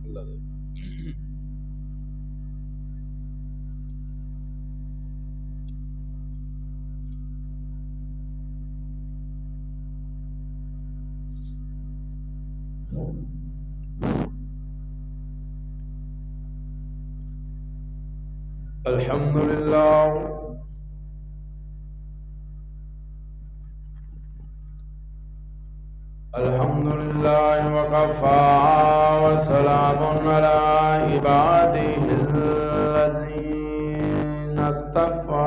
اللہ دے الحمد للہ الحمد للہ وکفى وسلام علی عباده الذین اصطفى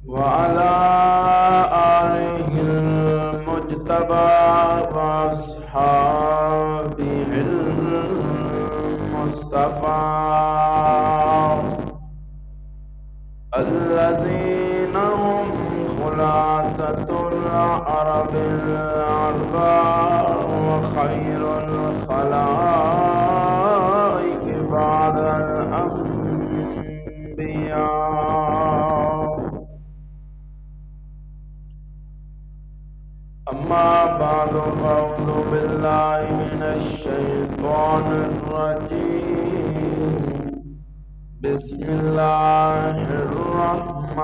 وعلى آلہ المجتبى واصحابہ المصطفى الذین هم خلاصة العرب الأربعة وخير الخلائق بعد الأنبياء أما بعد فأعوذ بالله من الشيطان الرجيم بسم الله الرحمن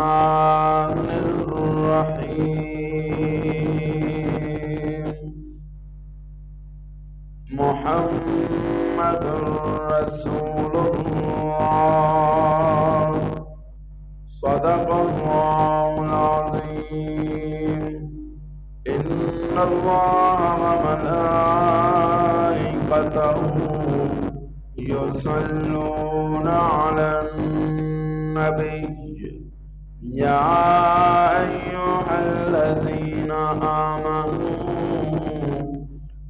الرحيم محمد رسول الله صدق الله العظيم إن الله وملائكته يصلون على النبي يا أيها الذين آمنوا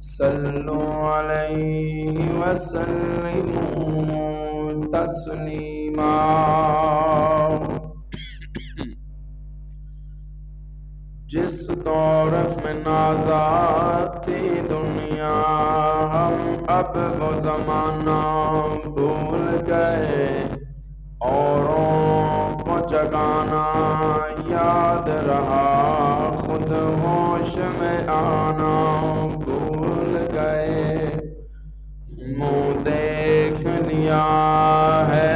صلوا عليه وسلموا تسليما جس دور میں نازات تھی دنیا ہم اب وہ زمانہ بھول گئے اوروں کو جگانا یاد رہا خود ہوش میں آنا بھول گئے منہ دیکھ لیا ہے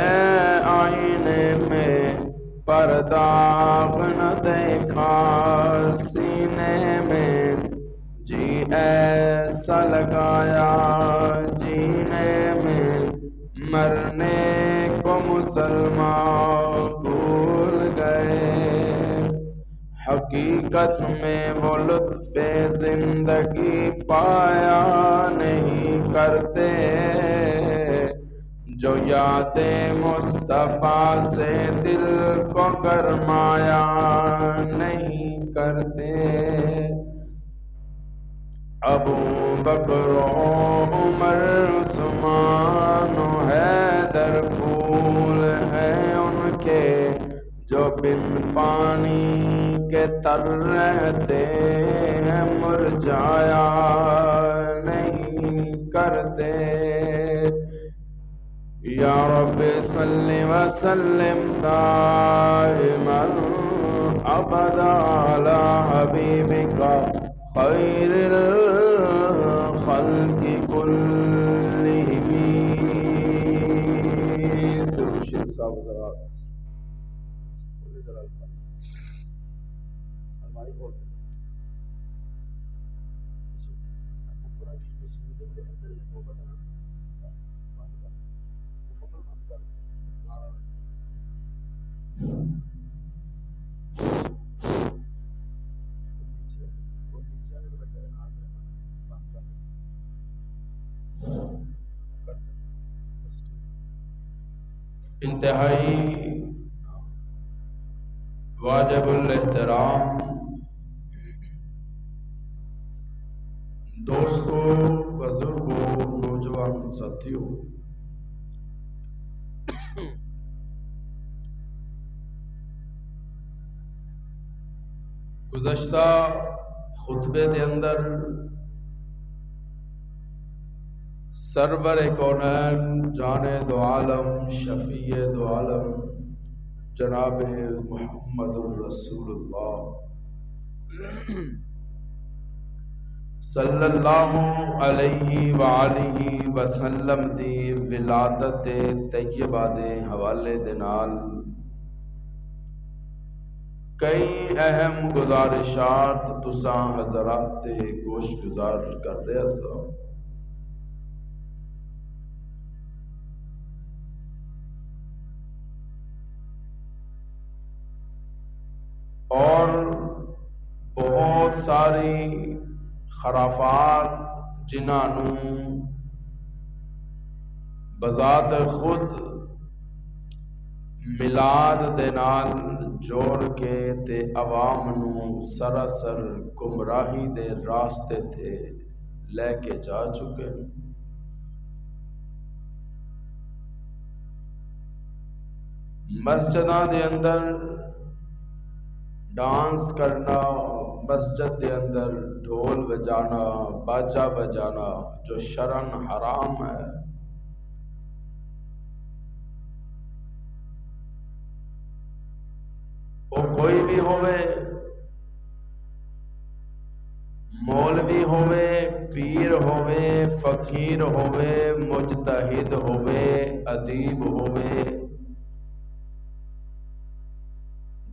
آئینے میں پر داغ نہ دیکھا سینے میں جی ایسا لگایا جینے میں مرنے کو مسلمان بھول گئے حقیقت میں وہ لطف زندگی پایا نہیں کرتے جو یاد مصطفیٰ سے دل کو گرمایا نہیں کرتے ابو بکر و عمر عثمان و حیدر پھول ہیں ان کے جو بن پانی کے تر رہتے ہیں مرجھایا نہیں کرتے یا رب صلی وسلم دائما ابدا علی حبیبک خیر الخلق کلہم درود شریف صاحب حضرات انتہائی واجب الاحترام دوستوں بزرگوں نوجوان ساتھیوں گزشتہ خطبے دے اندر سرور کونین جانے دو عالم شفیع دو عالم جناب محمد الرسول اللہ صلی اللہ علیہ وآلہ وسلم دی ولادت طیبہ دے حوالے دے نال کئی اہم گزارشات تساں حضرات تے گوش گزار کر رہے سا۔ اور بہت ساری خرافات جنہاں نوں بذات خود میلاد دے نال جوڑ کے تے عوام نوں سراسر گمراہی دے راستے تے لے کے جا چکے۔ مسجداں دے اندر ڈانس کرنا، مسجد دے اندر ڈھول بجانا، باجا بجانا جو شرعاً حرام ہے، وہ کوئی بھی ہوئے، مولوی ہوئے، پیر ہوئے، فقیر ہوئے، مجتہد ہوئے، ادیب ہوئے،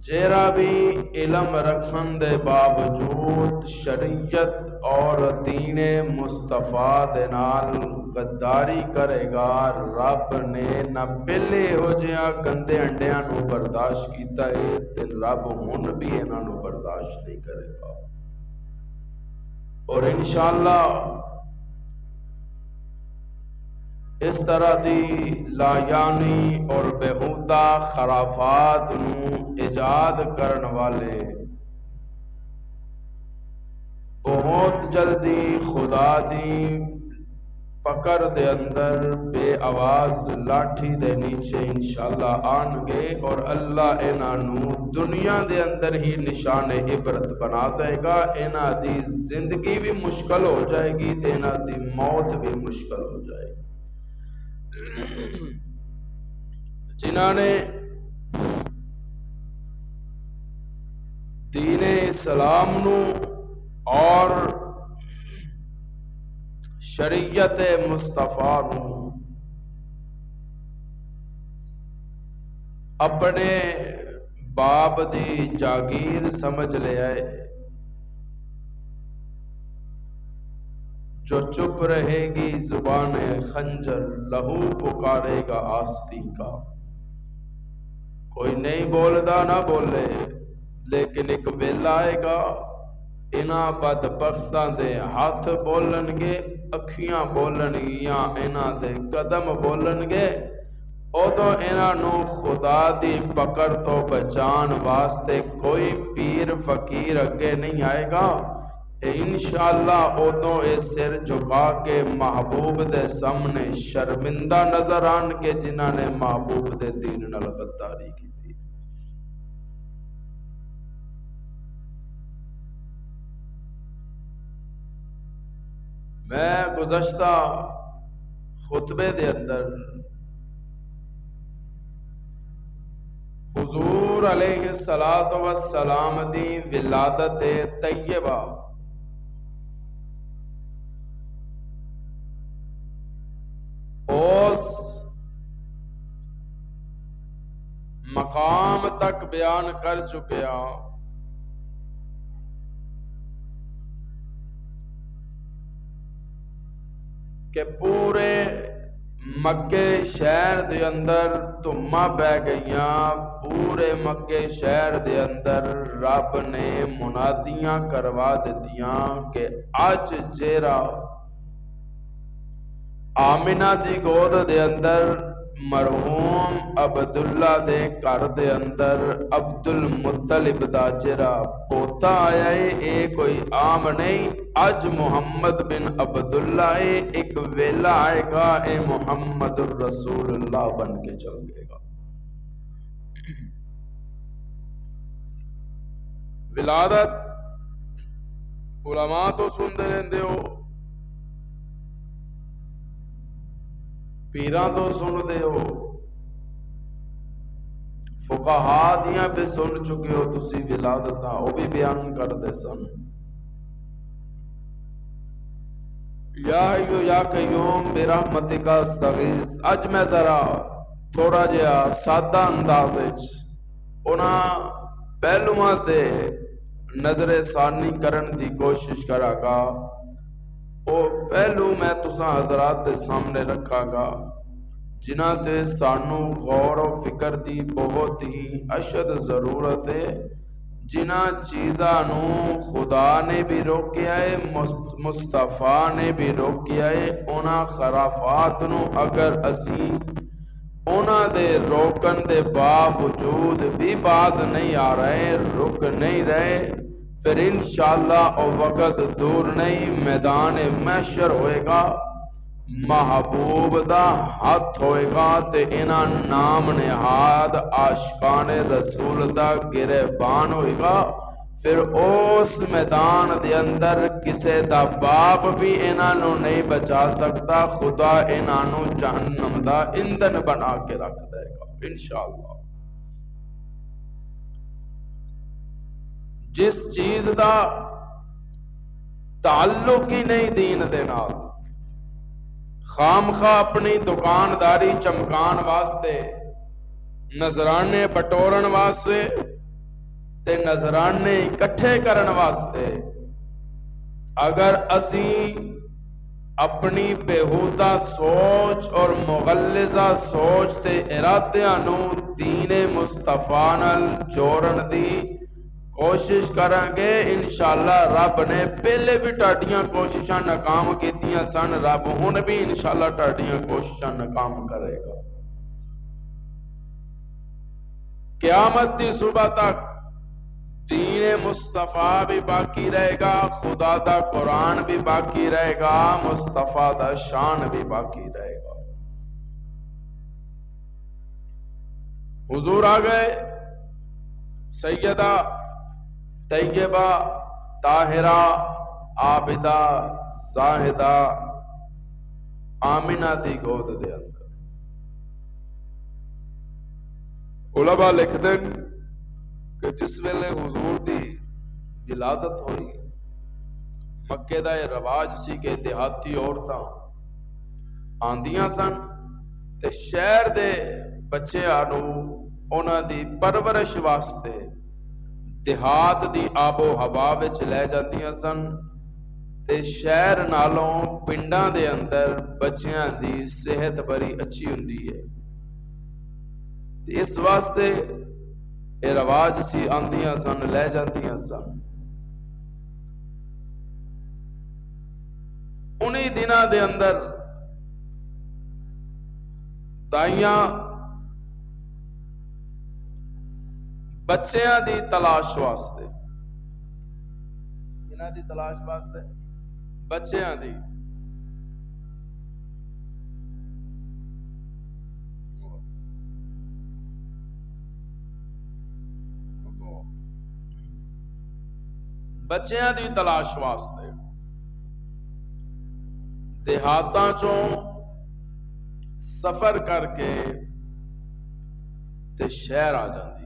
جیرا بھی علم رکھن دے باوجود شریعت اور دین مصطفیٰ دے نال غداری کرے گا، رب نے نہ پہلے ہو جہاں گندے انڈیاں نو برداشت کیتا ہے تے رب ہن بھی انہاں نو برداشت نہیں کرے گا۔ اور انشاءاللہ اس طرح دی لایانی اور بےہودہ خرافات نو ایجاد کرن والے بہت جلدی خدا دی پکڑ دے اندر بے آواز لاٹھی دے نیچے انشاءاللہ آن گے، اور اللہ انہاں نو دنیا دے اندر ہی نشان عبرت بنا دے گا۔ انہاں دی زندگی بھی مشکل ہو جائے گی تے انہاں دی موت بھی مشکل ہو جائے گی۔ جنہاں نے دین اسلام نو اور شریعت مصطفیٰ نو اپنے باپ دی جاگیر سمجھ لے آئے، جو چپ رہے گی زبان خنجر، لہو پکارے گا آستی کا۔ کوئی نہیں بولدا نہ بولے، لیکن ایک ویلا آئے گا انہاں بدبختاں دے ہاتھ بولن گے، اکھیاں بولن گیاں، انہاں دے قدم بولن گے، ادوں انہاں نو خدا دی پکڑ تو بچان واسطے کوئی پیر فقیر اگے نہیں آئے گا۔ انشاءاللہ ادوں اے سر جھکا کے محبوب دے سامنے شرمندہ نظر آن کے جنہاں نے محبوب دے دین نال غداری کی تھی۔ میں گزشتہ خطبے دے اندر حضور علیہ الصلاۃ والسلام دی ولادت طیبہ اس مقام تک بیان کر چکیا کہ پورے مکے شہر دے اندر دھماں پہ گئیاں، پورے مکے شہر دے اندر رب نے منادیاں کروا دتیاں کہ اج جیرا آمنہ دی گود دے اندر مرحوم عبداللہ دے گھر دے اندر عبد المطلب دا جرا پوتا آیا ہے، اے کوئی عام نہیں، اج محمد بن عبداللہ ہے، ایک ویلا آئے گا اے محمد الرسول اللہ بن کے چل گئے گا۔ ولادت علماء تو سنتے رہتے ہو، پیراں تو سنتے ہو، فقہاء دیاں بھی سن چکے ہو تسی ولادتاں، وہ بھی بیان کرتے سن۔ یا حیو یا قیوم برحمتک استغیث۔ اج میں ذرا تھوڑا جہا سادہ انداز پہلواں تے نظر ثانی کرن دی کوشش کراں گا۔ او پہلو میں تساں حضرات دے سامنے رکھاں گا جنہاں تے سانو غور و فکر دی بہت ہی اشد ضرورت ہے، جنہاں چیزاں نو خدا نے بھی روکیا ہے، مصطفیٰ نے بھی روکیا ہے۔ انہاں خرافات نو اگر اسی انہاں دے روکن دے باوجود بھی باز نہیں آ رہے، رک نہیں رہے، پھر انشاءاللہ او وقت دور نہیں، میدان محشر ہوئے گا، محبوب دا ہاتھ ہوئے گا تے انہاں نام نہاد عاشقان رسول دا گریبان ہوئے گا۔ پھر اس میدان دے اندر کسے دا باپ بھی انہاں نو نہیں بچا سکتا، خدا انہاں نو جہنم دا ایندھن بنا کے رکھ دے گا انشاءاللہ۔ جس چیز دا تعلق ہی نہیں دین دے نال، خام خواہ اپنی دکانداری چمکان واسطے، نذرانے بٹورن واسطے تے نذرانے اکٹھے کرن واسطے، اگر اسی اپنی بےہودہ سوچ اور مغلظہ سوچ تے ارادیاں نو دین مصطفیٰ نال جوڑن دی کوشش کریں گے، انشاءاللہ رب نے پہلے بھی ٹاڈیاں کوششاں ناکام کیتیاں سن، رب ہن بھی انشاءاللہ ٹاڈیاں کوششاں ناکام کرے گا۔ قیامت دی صبح تک دین مصطفیٰ بھی باقی رہے گا، خدا دا قرآن بھی باقی رہے گا، مصطفیٰ دا شان بھی باقی رہے گا۔ حضور آ گئے، سیدہ طیبہ طاہرہ عابدہ زاہدہ آمنہ دی گود دے اندر۔ علماء لکھ دیں کہ جس ویلے حضور دی ولادت ہوئی، مکے دا یہ رواج سی کہ دیہاتی عورتاں آندیاں سن تے شہر دے بچیاں نو انہاں دی پرورش واسطے دیہات دی آب و ہوا وچ لے جاندیاں سن تے شہر نالوں پنڈاں دے اندر بچیاں دی صحت بڑی اچھی ہوندی ہے، تے اس واسطے اے رواج سی آندیاں سن، لے جاندیاں سن۔ انہی دناں دے اندر دائیاں بچیاں دی تلاش واسطے، انہاں دی تلاش واسطے بچیاں دی تلاش واسطے دیہاتاں چوں سفر کر کے تے شہر آ جاندی۔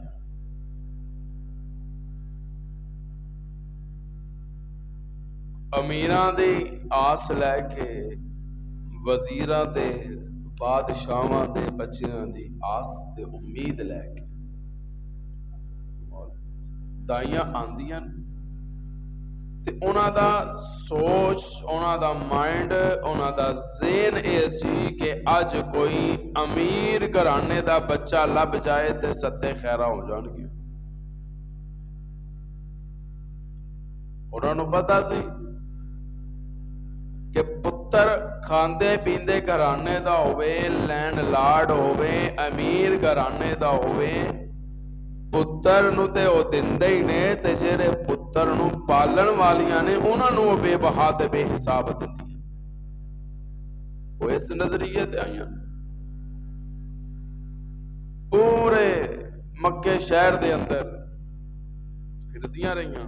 امیراں دی آس لے کے، وزیراں تے بادشاہاں دے بچیاں دی آس تے امید لے کے دائیاں آندیاں تے انہاں دا سوچ، انہاں دا مائنڈ، انہاں دا ذہن اے سی کہ اج کوئی امیر گھرانے دا بچہ لب جائے تے ستے خیرہ ہو جان گے۔ انہاں نو پتہ سی کہ پتر کھاندے پیندے گھرانے دا ہوئے، لینڈ لارڈ ہوئے، امیر گھرانے دا ہوئے، پتر نو تے او دندے ہی نے تے جڑے پتر نو پالن والیاں نے انہاں نو بے بہا تے بے حساب دندی ہیں۔ وہ اس نظریے تے آئیاں پورے مکے شہر دے اندر پھردیاں رہیاں،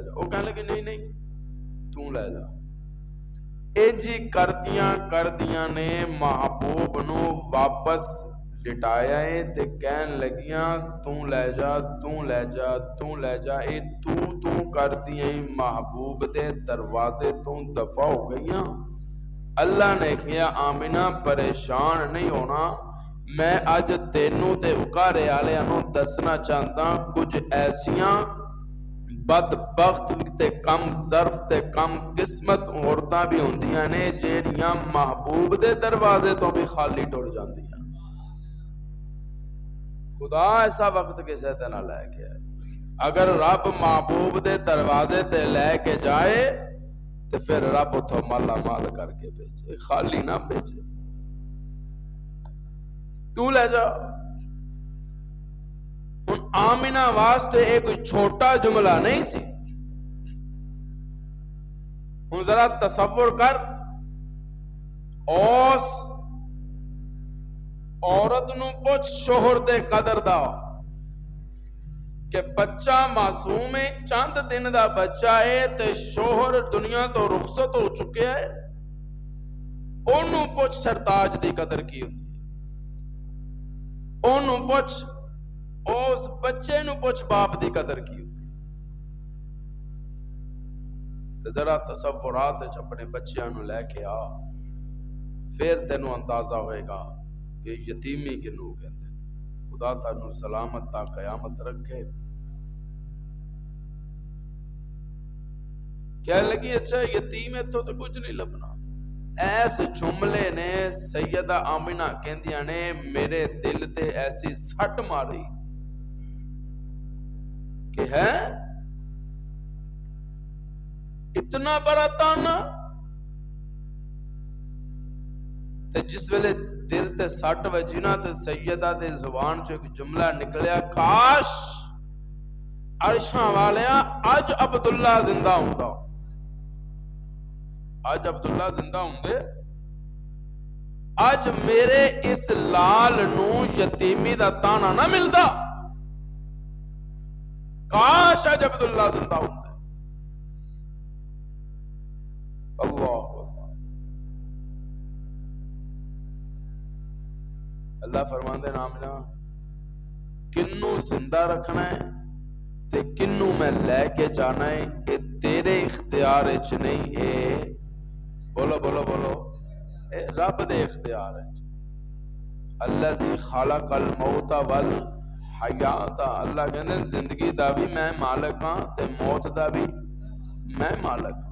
لے جا. وہ کہنے لگے نہیں نہیں تو لے جا. جی کردیاں نے محبوب نو واپس لٹایا ہے تے کہن لگیاں تو لے جا تو لے جا تو لے جا. اے تو کردیاں محبوب دے دروازے تو دفع ہو گئیاں. اللہ نے کہا آمنہ پریشان نہیں ہونا، میں اج تینوں تے اکارے آلیاں نو دسنا چاہتا کچھ ایسیاں بدبخت تے کم ظرف تے کم قسمت عورتاں بھی ہوندیاں نے جیڑیاں محبوب دے دروازے تو بھی خالی ٹر جاندیاں. خدا ایسا وقت کسے تے نہ لے کے آئے. اگر رب محبوب دے دروازے تے لے کے جائے تو پھر رب اتھو مالا مال کر کے بھیجے، خالی نہ بھیجے. تو لے جا. ہن آمنہ واسطے ایک چھوٹا جملہ نہیں سی. ہن ذرا تصور کر اس عورت نو پوچھ شوہر دے قدر دا کہ بچہ معصوم ہے، چند دن دا بچہ ہے تے شوہر دنیا تو رخصت ہو چکے ہے. اونوں پوچھ سرتاج دی قدر کی ہوندی ہے. اونوں پوچھ اس بچے نو پوچھ باپ دی قدر کی ہوندی ہے. تے ذرا تصورات وچ اپنے بچیاں نو لے کے آ، پھر تینوں اندازہ ہوئے گا کہ یتیمی کنوں کہتے ہیں. خدا تانوں سلامت تا قیامت رکھے. کہنے لگی اچھا یتیم ہے تو کچھ نہیں لبنا. ایس جملے نے سیدہ آمنہ کہندیاں نے میرے دل تے ایسی سٹ ماری کہ ہے اتنا بڑا تانا. تے جس ویلے دل تے سٹ وجی نا تے سیدہ دے زبان چ ایک جملہ نکلیا، کاش عرشاں والیا اج عبداللہ زندہ ہوندا. اج عبداللہ زندہ ہوندے، اج میرے اس لال نو یتیمی دا تانا نہ ملدا. کاش اج عبداللہ زندہ ہوندے. اللہ اللہ فرماندے آمنہ کنوں زندہ رکھنا ہے تے کنوں میں لے کے جانا ہے اے تیرے اختیار وچ نہیں، اے بولو بولو بولو اے رب دے اختیار وچ. الذی خلق الموت والحیات. اللہ کہندے زندگی دا بھی میں مالک ہاں تے موت دا بھی میں مالک ہاں.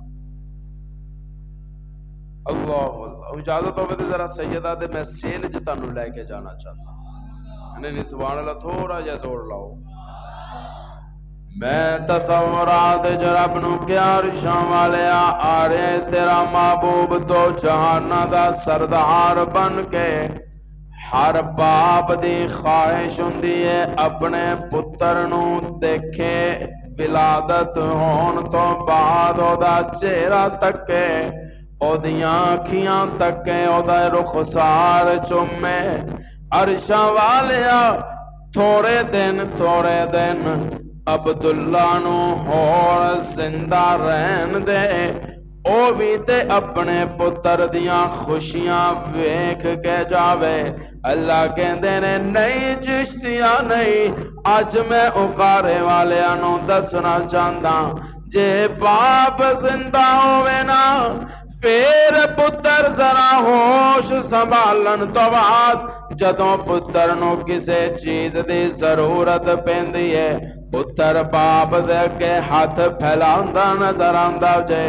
اللہ اللہ. اجازت ہوئے تو ذرا سیدہ دے میں سیل جو تانوں لے کے جانا چاہتا ہوں. نہیں سبحان اللہ تھوڑا جا زور لاؤ. میں تصورات جرب نو کیا عرشاں والے آ رہے تیرا محبوب دو جہانہ دا سردار بن کے. ہر باپ دی خواہش ہوندی ہے اپنے پتر نو دیکھے، ولادت ہون تو بعد او دا چہرہ تکے، او دیاں اکھیاں تکے، او دا رخسار چومے. عرشاں والیا تھوڑے دن عبداللہ نو ہور زندہ رہن دے، او بھی تے اپنے پتر دیاں خوشیاں ویکھ کے جاوے. اللہ کہندے نے نہیں چشتیا نہیں، اج میں اکارے والیاں نو دسنا چاہتا جے باپ زندہ ہوئے نا پھر پتر ذرا ہوش سنبھالن تو بعد جدوں پتر نو کسے چیز دی ضرورت پیندی ہے پتر باپ دے اگے ہاتھ پھیلاوندا نظر آندا جے.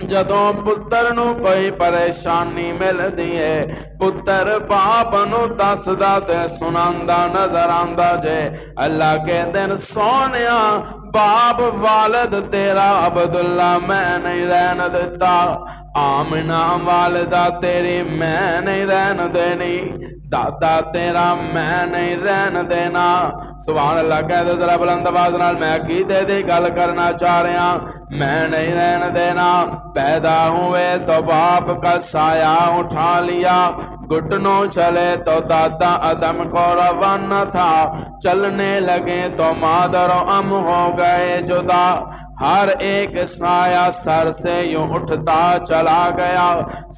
جدوں پتر نو کوئی پریشانی مل دیئے پتر باپ نو دسدا تے سناندا نظر آندا جے. اللہ کے دن سونیا باپ والد تیرا عبداللہ میں نہیں رہن دیتا، آمنہ والدہ تیری میں نہیں رہن دینی، دادا تیرا میں نہیں رہن دینا. سبحان اللہ کہہ دے ذرا بلند آواز نال، میں عقیدے دی گل کرنا چاہ رہا ہاں. میں نہیں رہن دینا. پیدا ہوئے تو باپ کا سایہ اٹھا لیا، گھٹنوں چلے تو دادا عدم کو روانہ تھا، چلنے لگے تو مادر و ام ہو گئے جدا. ہر ایک سایہ سر سے یوں اٹھتا چلا گیا.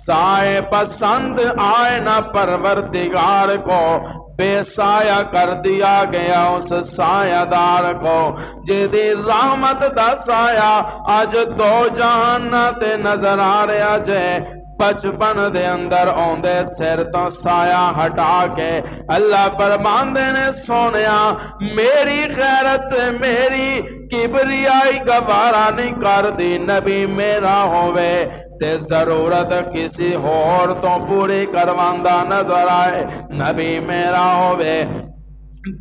سائے پسند آئے نہ پروردگار کو، بے سایہ کر دیا گیا اس سایہ دار کو. جدی رحمت دا سایہ اج دو جہان تے نظر آ رہا جے. بچپن دے اندر اوندے سر تو سایہ ہٹا کے اللہ فرماندے نے سونیا میری غیرت میری کبریائی گوارا نہیں کر دی. نبی میرا ہووے تے ضرورت کسی اور تو پوری کرواندا نظر آئے. نبی میرا ہووے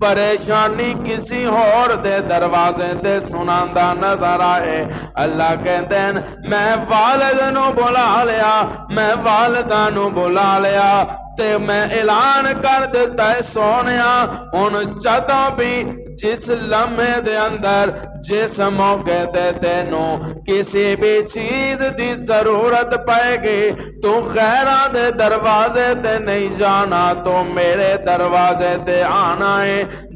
پریشانی کسی اور دے دروازے تے سناندا نظر آئے. اللہ کہتے ہیں میں والد نو بلا لیا، میں والدہ نو بلا لیا تے میں اعلان کر دیتا ہے سونیا ہن جدوں بھی جس لمحے دے اندر جس موقع تے تینوں کسی بھی چیز دی ضرورت پائے گی تو غیرہ دے دروازے تے نہیں جانا، تو میرے دروازے تے آنا ہے.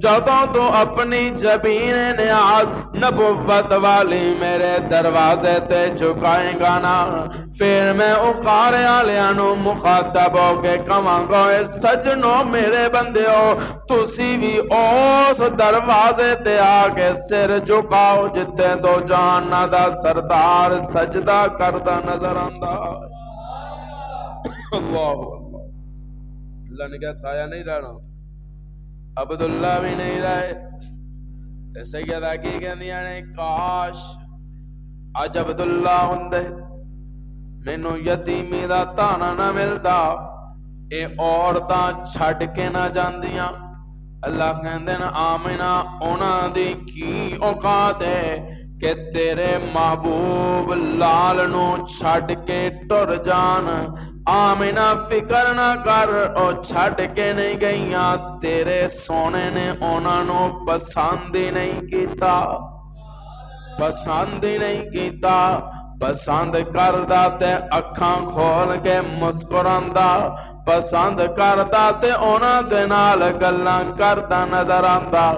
جدوں تو اپنی جبین نیاز نبوت والی میرے دروازے تے چکائیں گا نا، پھر میں اقارے آلیانو مخاطب ہو کے کماں گو سجنو میرے بندے ہو تسی بھی اس دروازے تے آگے سر جھکاؤ جتے دو جہانہ دا سردار سجدہ کردہ نظر آندہ. اللہ اللہ نے کہا سایہ نہیں رہنا، عبداللہ بھی نہیں رہے. سیدہ کی کہندیاں نے کاش اج عبداللہ ہوندے مینوں یتیمی دا تانا نہ ملدا، اے عورتاں چھڈ کے نہ جاندیاں. اللہ کہندے نا آمنہ انہاں دی کی اوقات ہے کہ تیرے محبوب لال نو چھڈ کے ٹر جان. آمنہ فکر نہ کر او چھڈ کے نہیں گئیاں، تیرے سونے نے انہاں نو پسند ہی نہیں کیتا، پسند ہی نہیں کیتا. پسند کردہ تے اکھاں کھول کے مسکراندا، پسند کردہ تے اونا دے نال گلاں کردہ نظر آندا.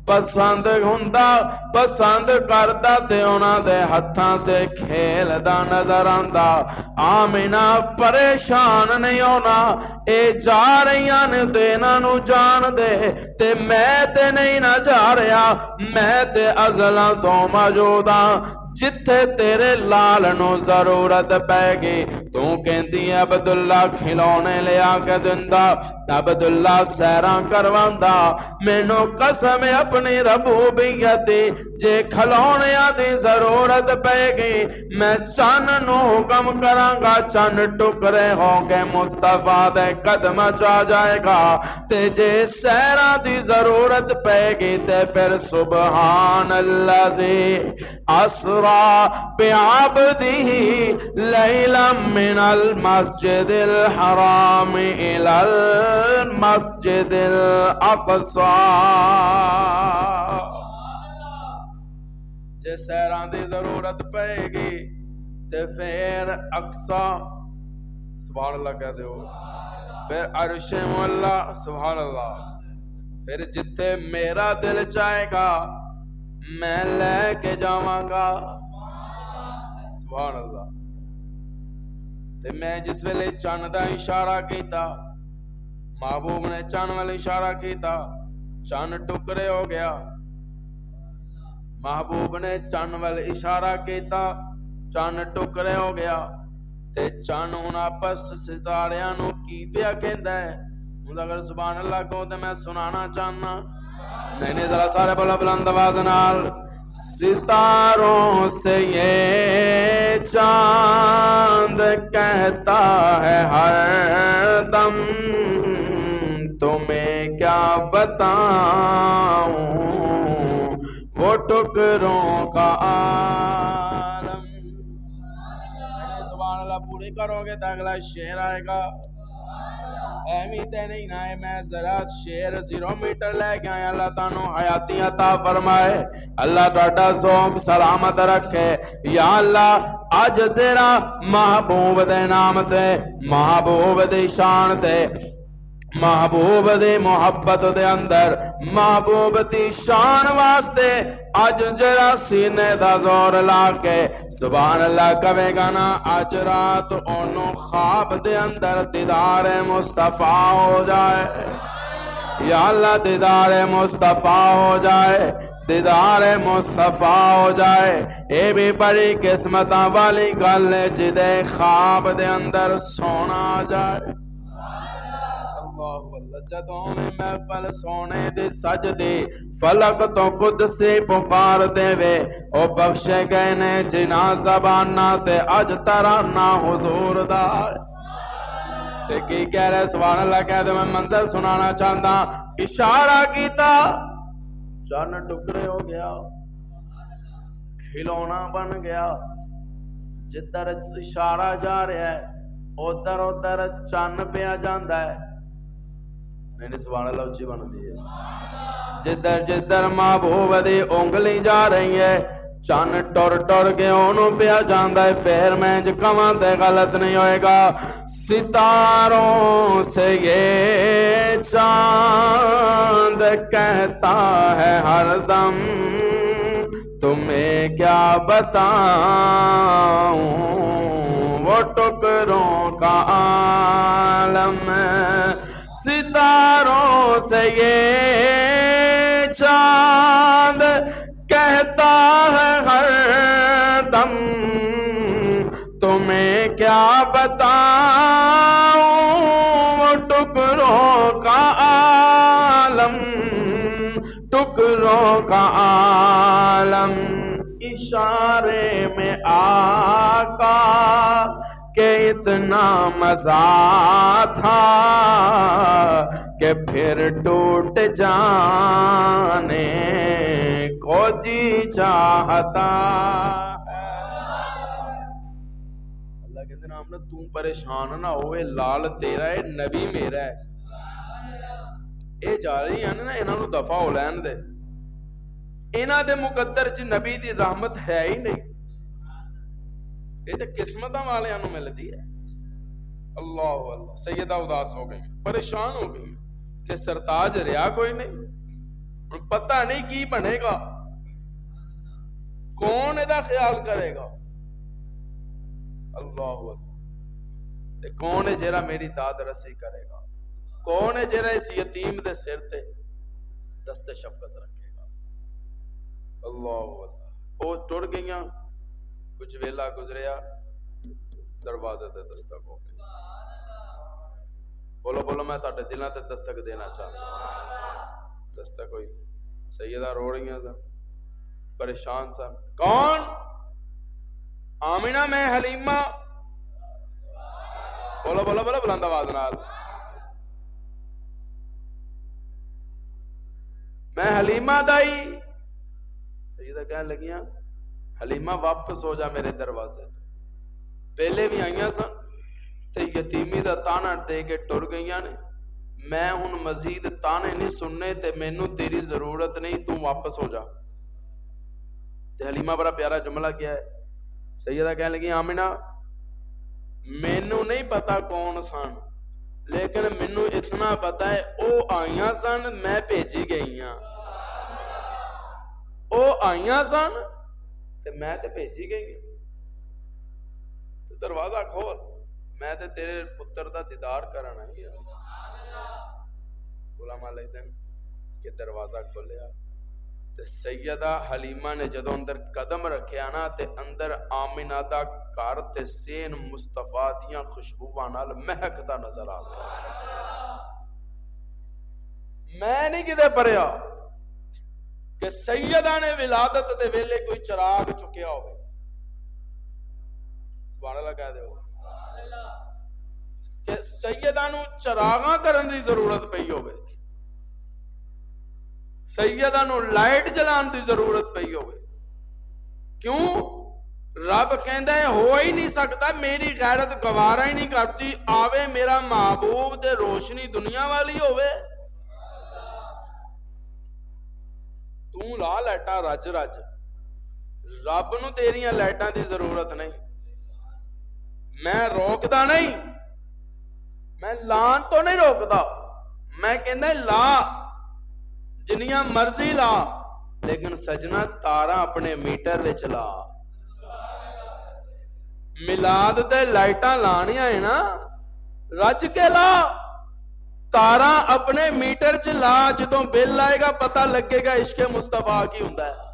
پسند ہوندا پسند کردہ تے اونا دے ہتھاں تے کھیل دا نظر آندا. آمنہ پریشان نہیں ہونا، اے جا رہیاں نے دینا نو جان دے تے میں تے نہیں نہ جا رہا، میں تے ازلاں تو موجوداں. جتھے تیرے لال نو ضرورت پہ گی تو کہندی عبداللہ کھلونے لیا کے دندا، عبداللہ سیران کرواندا. مینوں قسم اپنی ربوبیت دی جے کھلونیاں دی ضرورت پہ گی میں چن نو حکم کراں گا، چن ٹکرے ہو کے مصطفیٰ دے قدم چا جائے گا. تے جے سیران دی ضرورت پہ گی تے پھر سبحان اللہ زی اسرا بعبده لیلا من المسجد الحرام الى المسجد الاقصى. جے سیران دی ضرورت پائے گی تے پھر اقصا سبحان اللہ کہہ دے ہو، پھر عرش مولا سبحان اللہ، پھر جتے میرا دل چاہے گا میں لے کے جاواں گا سبحان اللہ. تے میں جس ویلے چند دا اشارہ کیتا، محبوب نے چند والے اشارہ کیتا، چند ٹکرے ہو گیا. محبوب نے چند والے اشارہ کیتا، چند ٹکرے ہو گیا. تے چند ہن آپس ستاریاں نو کی پیا کہندا ہے. اگر سبحان اللہ کو تے میں سنانا چاہنا. نہیں ذرا سارے بولا بلند آواز نال. ستاروں سے یہ چاند کہتا ہے ہر دم تمہیں کیا بتاؤں وہ ٹکروں کا عالم. سبحان اللہ پوری کرو گے تو اگلا شعر آئے گا. اہمیت نہیں نہ ہے. میں ذرا شیر 0 میٹر لے کے آیا. اللہ تعالیٰ حیاتی عطا فرمائے، اللہ ٹاٹا ذوق سلامت رکھے. یا اللہ آج ذرا محبوب دے نام تے محبوب دی شان تے محبوب دی محبت دے اندر محبوب دی شان واسطے اج جڑا سینے دا زور لا کے سبحان اللہ کہے گا نا اج رات اونوں خواب دے اندر دیدار مصطفیٰ ہو جائے یا اللہ دیدار مصطفیٰ ہو جائے دیدار مصطفیٰ ہو جائے اے بھی بڑی قسمتاں والی گل ہے جدے خواب دے اندر سونا آ جائے جدوں میں محفل سونے دے سجدے فلک تو قدسی پکار دے وے او بخشے گئے نے جنا زبانہ تے اج ترانہ حضور دا تے کی کہہ رہے سبحان اللہ کہہ دے میں منظر سنانا چاہتا اشارہ کیتا چن ٹکڑے ہو گیا کھلونا بن گیا جدھر اشارہ جا رہا ہے ادھر ادھر چن پیا جاندا ہے نہیں سبحان اللہ اچھی بن دی ہے جدھر جدھر محبوب دی انگلی جا رہی ہے چن ٹر ٹر کے انہوں پیا جاندا ہے پھر میں کہاں تے غلط نہیں ہوئے گا ستاروں سے یہ چاند کہتا ہے ہر دم تمہیں کیا بتاؤں وہ ٹکروں کا عالم ستاروں سے یہ چاند کہتا ہے ہر دم تمہیں کیا بتاؤں وہ ٹکروں کا عالم ٹکروں کا عالم اشارے میں آقا کہ اتنا مزہ تھا کہ پھر ٹوٹ جانے کو جی چاہتا اللہ کہتے ہیں ہم نے تم پریشان نہ ہوئے لال تیرا ہے نبی میرا ہے اے جا رہی ہیں نا انہوں نے دفع ہو لین دے انہاں دے مقدر چ نبی دی رحمت ہے ہی نہیں یہ تو قسمتاں والے انہوں ملتی ہے اللہ اللہ سیدہ اداس ہو گئی پریشان ہو گئی کہ سرتاج رہا کوئی نہیں پتہ نہیں کی بنے گا کون ادا خیال کرے گا اللہ اللہ کون ہے جیرا میری داد رسی کرے گا کون ہے جیرا اس یتیم دے سر تے دست شفقت رکھے گا اللہ اللہ وہ ٹر گئیاں کچھ ویلا گزریا دروازے تے دستک ہو گئی بولو بولو میں تہاڈے دلاں تے دستک دینا چاہتا ہوں دستک ہوئی سیدہ رو رہی ہیں سن پریشان سن کون آمینہ میں حلیمہ بولو بولو بولو بلند آواز نال میں حلیمہ دائی سیدہ کہنے لگیاں حلیمہ واپس ہو جا میرے دروازے تو پہلے بھی آئیاں سن تے یتیمی دا تانا دے کے ٹر گئیاں نے میں ہن مزید تانے نہیں سننے تے مینوں تیری ضرورت نہیں تو واپس ہو جا تے حلیمہ بڑا پیارا جملہ کیا ہے سیدہ کہنے لگی آمینہ مینوں نہیں پتا کون سن لیکن مینوں اتنا پتا ہے او آئیاں سن میں بھیجی گئیاں او آئیاں سن تے میں تے بھیجی گئی تے دروازہ کھول میں تے تیرے پتر دا دیدار کرن آئی غلام علیہ دن کہ دروازہ کھولیا تے سیدہ حلیمہ نے جدوں اندر قدم رکھیا نا تے اندر آمینہ دا گھر تے سین مصطفیٰ دیاں خوشبوواں نال مہکدا نظر آ گیا میں نہیں کدے پڑھیا کہ سیدہ نے ولادت دے ویلے کوئی چراغ چکیا ہوئے سبحان اللہ کہہ دے ہو کہ سیدہ نو چراغاں کرن دی ضرورت پئی ہوئے سیدہ نو لائٹ جلان دی ضرورت پئی ہوئے کیوں رب کہندا ہے ہو ہی نہیں سکتا میری غیرت گوارا ہی نہیں کرتی آوے میرا محبوب تے روشنی دنیا والی ہوئے تو لا لائٹاں رج رج رب نو تیریاں لائٹاں دی ضرورت نہیں میں روکدا نہیں میں لان تو نہیں روکدا میں کہنا لا جنیاں مرضی لا لیکن سجنا تارا اپنے میٹر وچ لا. ملاد تے لائٹاں لانیاں ہے نا رج کے لا. تارا اپنے میٹر چ لا جدوں بل آئے گا پتہ لگے گا عشق مصطفیٰ کی ہوندا ہے.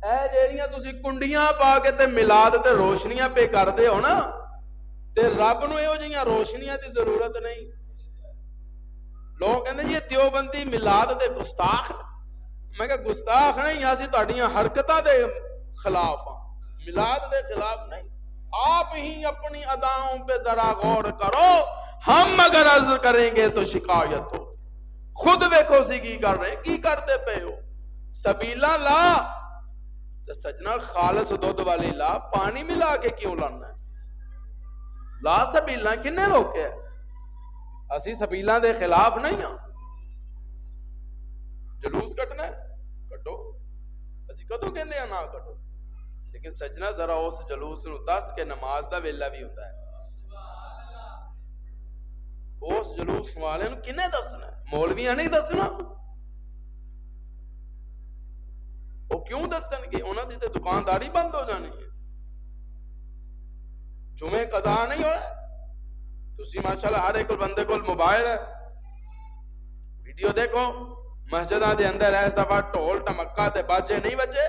اے جیڑیاں تسی کنڈیاں پا کے تے ملاد تے روشنیاں پہ کردے ہو نا تے رب نو ایہو جیاں روشنیاں دی ضرورت نہیں. لوگ کہندے جی دیوبندی ملاد دے گستاخ. میں کہ گستاخ نہیں اسی تہاڈیاں حرکتاں دے خلاف ہاں ملاد دے خلاف نہیں. آپ ہی اپنی اداؤں پہ ذرا غور کرو ہم اگر عرض کریں گے تو شکایت ہو. خود ویکھو سی کی کر رہے کی کرتے پے ہو. سبیلا لا تو سجنا خالص دودھ والی لا پانی ملا کے کیوں لانا ہے. لا سبیلا کنے روکے اسی سبیلاں دے خلاف نہیں ہاں. جلوس کٹنا ہے کٹو اسی کدو کہندے ہیں نہ کٹو لیکن سجنا ذرا اس جلوس نو دس کے نماز دا ویلا بھی ہوتا ہے. اس جلوس والے نو کنے دسنا ہے مولویاں نہیں دسنا. وہ کیوں دسن گے انہاں دی تے دکانداری بند ہو جانی ہے. جمعے قضا نہیں ہو رہا تسی ماشاءاللہ ہر ایک بندے کو موبائل ہے ویڈیو دیکھو مسجداں دے اندر اس دفعہ ٹول ٹمکا تے باجے نہیں بجے.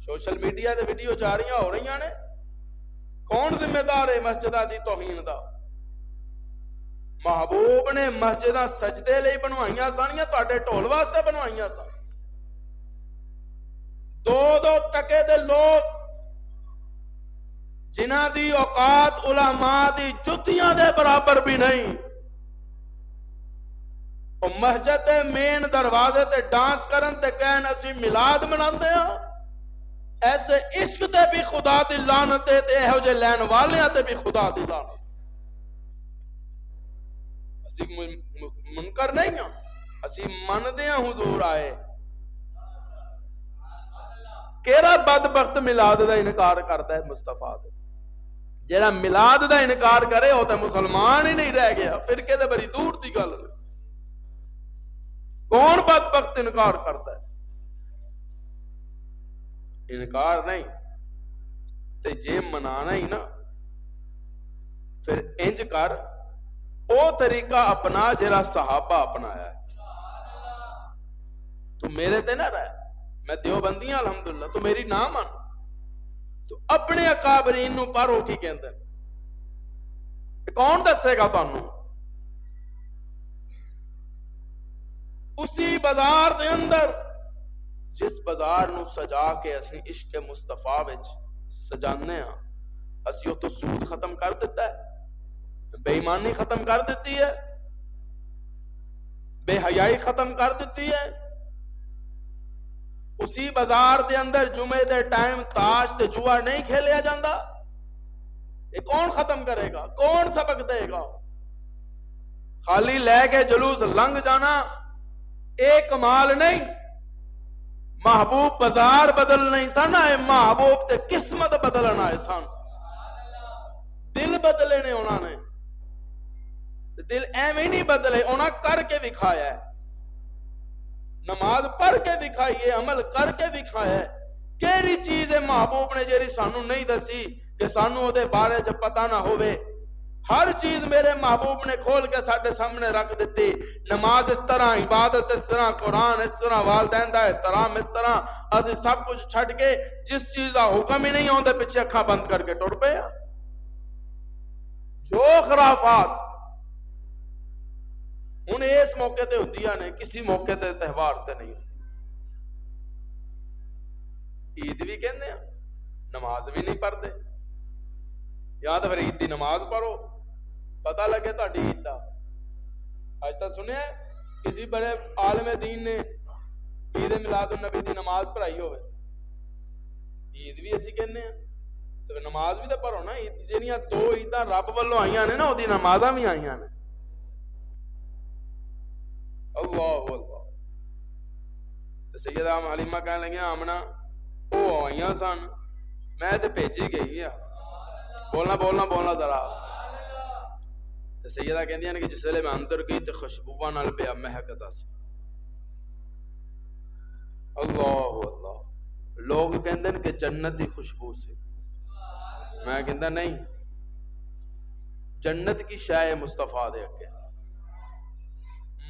سوشل میڈیا تے ویڈیو جاریاں ہو رہی نے. کون ذمہ دار ہے مسجداں دی توہین دا. محبوب نے مسجداں سجدے لئی بنوائیاں سن یا تہاڈے ٹول واسطے بنوائیاں سن. دو ٹکے دے لوگ جنہاں دی اوقات علماء دی جتیاں دے برابر بھی نہیں او مسجد دے مین دروازے تے ڈانس کرن تے کہن اسی میلاد مناندے ہاں. ایسے عشق تے بھی خدا دی لعنت تے ایہو جے لین والیاں تے بھی خدا دی لعنت. اسی منکر نہیں ہاں اسی مندے ہاں حضور آئے. کیڑا بدبخت میلاد دا انکار کرتا ہے مصطفیٰ دے. جیڑا میلاد دا انکار کرے وہ تے مسلمان ہی نہیں رہ گیا. فرقے تے بڑی دور دی گل ہے. کون بدبخت انکار کرتا ہے. انکار نہیں تے جے منانا ہی نا پھر انج کر او طریقہ اپنا جیڑا صحابہ اپنایا ہے. تو میرے تے نہ رہ میں دیوبندیاں الحمدللہ تو میری نہ مان تو اپنے اکابرین نو پارو کی کہندے کون دسے گا تانوں. اسی بازار دے اندر جس بازار نو سجا کے اسی عشق مصطفیٰ وچ سجانے ہاں اسی تو سود ختم کر دیتا ہے بے ایمانی ختم کر دیتی ہے بے حیائی ختم کر دیتی ہے. اسی بازار دے اندر جمعے دے ٹائم تاش تے جوا نہیں کھیلیا جاندہ. یہ کون ختم کرے گا کون سبق دے گا. خالی لے کے جلوس لنگ جانا ایک کمال نہیں. محبوب بازار بدل نہیں سن آئے محبوب تے قسمت بدلنا ہے سن. دل بدلے نے انہوں نے دل ایویں نہیں بدلے انہاں کر کے دکھایا ہے. نماز پڑھ کے دکھائیے عمل کر کے دکھایا ہے. کیڑی چیز ہے محبوب نے جیڑی سانو نہیں دسی کہ سانو او دے بارے چ پتہ نہ ہوئے. ہر چیز میرے محبوب نے کھول کے ساڈے سامنے رکھ دیتی. نماز اس طرح عبادت اس طرح قرآن اس طرح والدین دا احترام اس طرح اسی سب کچھ چھڈ کے جس چیز دا حکم ہی نہیں ہوندے پیچھے اکھاں بند کر کے ٹر پے. جو خرافات ہن اس موقع تے ہوندیاں نے کسی موقع تے تہوار تے نہیں ہوندی. عید بھی کہندے ہیں نماز بھی نہیں پڑھتے یا تو پھر عید دی نماز پڑھو پتہ لگے تہاڈی عید دا. اج تک سنیا کسی بڑے عالم دین نے عید میلاد النبی دی نماز پڑھائی ہوئے. عید بھی اسی کہنے ہیں تو نماز بھی تو پڑھو نا. عید جہاں دو عیداں رب والوں آئیاں نے نا وہ نمازاں بھی آئیاں نے. اللہ اللہ. سیدہ حلیمہ کہنے لگے آمنہ وہ آئیاں سن میں تے بھیجی گئی ہے. بولنا بولنا بولنا ذرا سیدہ کہندیاں نے کہ جس ویلے میں اندر گئی تے خوشبوواں نال پیا مہکدا سی. اللہ اللہ. لوگ کہندے کہ جنت دی خوشبو سی. میں کہندا نہیں، جنت کی شے مصطفیٰ دے اگے.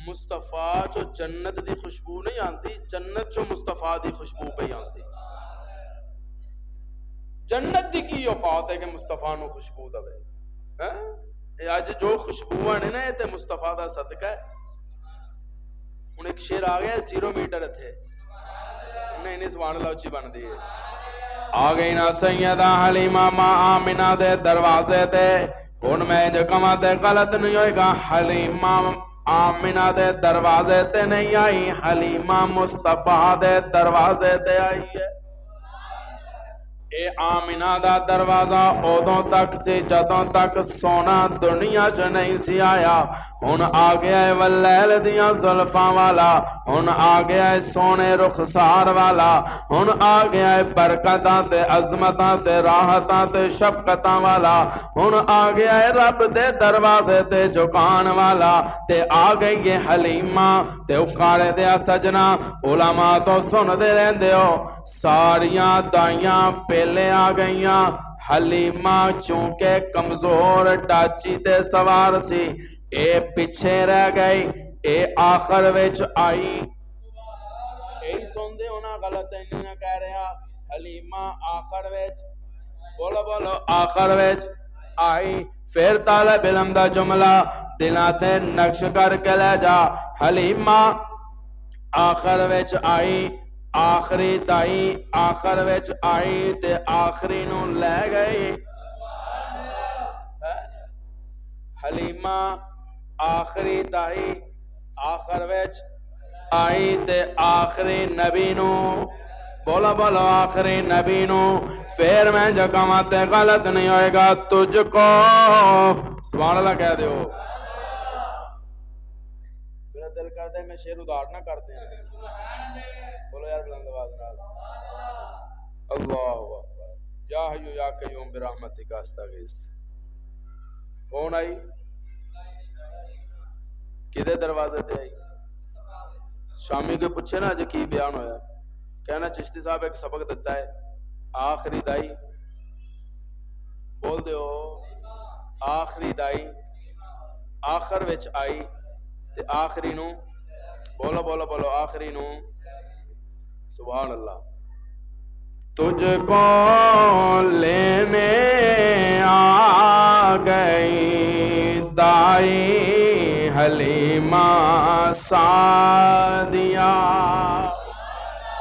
مصطفیٰ چو جنت دی خوشبو نہیں آندی، جنت چو مصطفیٰ دی خوشبو پہ آندی. جنت دی کی اوقات ہے کہ مصطفیٰ نو خوشبو دے. اج جو خوشبو نے نا یہ تے مصطفیٰ دا صدقہ ہے. ہن ایک شیر آ گیا 0 میٹر اتھے نہیں نہیں سبحان اللہ اچھی بن دی ہے. آ گئی نا سیدہ حلیمہ ماں آمنہ دے دروازے تے. ہن میں جو کما تے غلط نہیں ہوئے گا، حلیمہ آمنہ دے دروازے تے نہیں آئی، حلیمہ مصطفیٰ دے دروازے تے آئی ہے. اے آمنہ دا دروازہ ادوں تک سی جدوں تک سونا دنیا چ نہیں سی آیا. ہن آ گیا ہے واللیل دیاں زلفاں والا، ہن آ گیا ہے سونے رخسار والا، ہن آ گیا ہے برکتاں تے عظمتاں تے راحتاں تے شفقتاں والا، ہن آ گیا ہے رب دے دروازے تے جھکان والا. تے آ گئی ہے حلیمہ تے اکھاڑے دیا سجنا علماء تو سن دے رہندے ہو ساریاں دائیاں پہلے آ گئیاں. حلیمہ چونکہ کمزور ڈاچی تے سوار سی، اے پیچھے رہ گئی، اے آخر وچ آئی. یہی سن دے ہونا غلط نہیں کہہ رہا. حلیمہ آخر وچ بولو بولو آخر وچ آئی. پھر طالب علم دا جملہ دلاں تے نقش کر کے لے جا. حلیمہ آخر وچ آئی، آخری دائی آخر وچ آئی تے آخری نو لے گئی. حلیمہ آخری دائی آخر وچ آئی تے آخری نبی نو بولو بولو آخری نبی نو. پھر میں جو کہاں تے غلط نہیں ہوئے گا تجھ کو سبحان اللہ کہہ دیو. میرا دل کرتا ہے میں شعر ادار نہ کرتے ہیں. بولو یار بلند آواز نال اللہ اکبر. یا حی یا قیوم برحمتک استغیث. کون آئی؟ کدے دروازے تے آئی؟ شامی کے پوچھے نا اج کی بیان ہویا، کہنا چشتی صاحب ایک سبق دیتا ہے آخری دائی بول دیو آخری دائی آخر وچ آئی تے آخری نو بولو بولو بولو آخری نو سبحان اللہ. تجھ کو لینے آ گئی دائی حلیمہ سعدیہ.